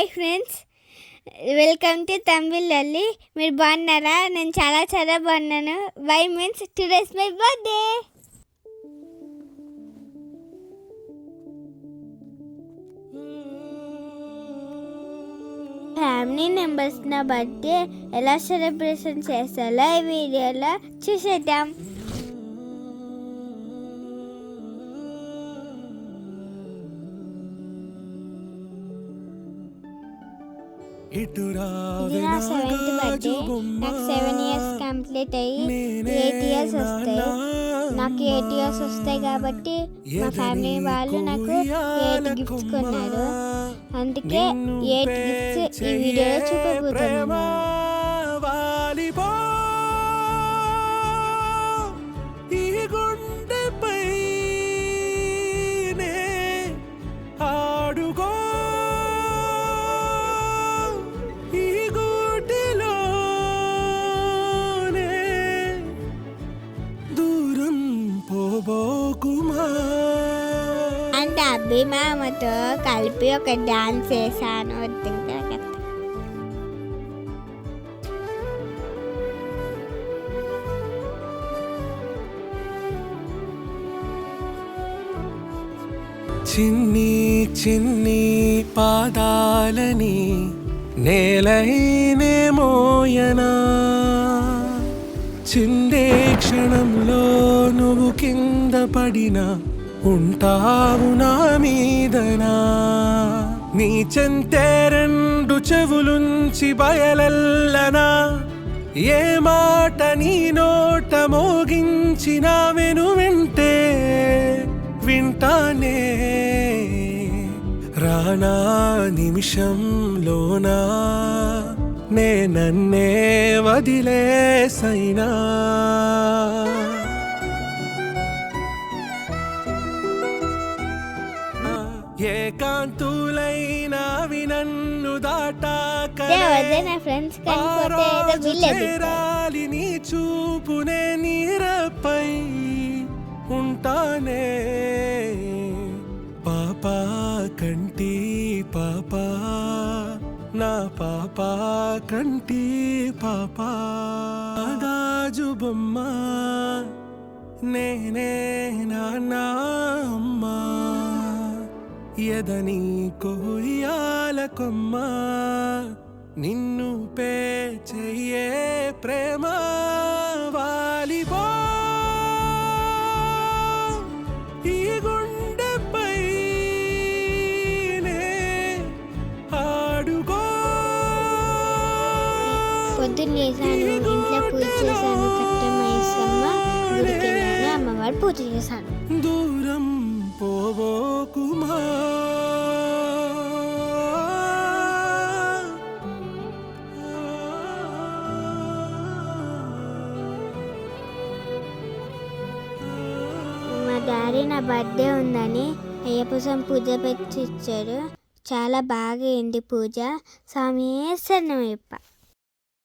Hi friends, welcome to Tamil Lalli. మీరు బాగున్నారా? నేను చాలా బాగున్నాను. Why means today's my birthday. Family members నా బర్త్డే ఎలా సెలబ్రేషన్ చేస్తారో ఈ వీడియోలో చూసేద్దాం. ఇది నా 7th బర్త్డే. నాకు 7 ఇయర్స్ కంప్లీట్ అయ్యి 8 ఇయర్స్ వస్తాయి. నాకు 8 ఇయర్స్ వస్తాయి కాబట్టి మా ఫ్యామిలీ వాళ్ళు నాకు 8 గిఫ్ట్స్ కొన్నారు. అందుకే 8 గిఫ్ట్స్ ఈ వీడియోలో చూపబోతున్నాను. అంటే అభిమామతో కలిపి ఒక డాన్స్ చేశాను. చిన్ని చిన్ని పాదాలని నేలైనే మోయనా, చిందే క్షణంలో నువ్వు కింద పడినా ఉంటావు నా మీదనా. నీ చెంతే 2 చెవులుంచి బయలెల్లనా, ఏ మాట నీ నోట మోగించిన వెను వింటే వింటానే. రానా నిమిషంలోనా నే నన్నే వదిలేసైనా. ఏకాంతులైనా నన్ను దాటాలి నీ చూపునే నీరపై ఉంటానే. పాపా కంటి పాపా, నా పాపా కంటి పాపా, గాజు బొమ్మ నేనే నాన్న అమ్మా, ఎదని కొయ్యాల కొమ్మ నిన్ను పే చెయ్యే ప్రేమ వాలిపో ఈ గుండెపై ఆడుకో. పొద్దున్న చేశాను, ఇంట్లో పూజ చేశాను, కట్టమ్మ గుడికి వెళ్ళాను, అమ్మవారు పూజ చేశాను. దూరం పోవోకుమా, మా డాడీ నా బర్త్డే ఉందని అయ్యప్ప స్వామి పూజ పెట్టి ఇచ్చాడు. చాలా బాగా అయింది పూజ. స్వామి శరణమయ్యప్ప.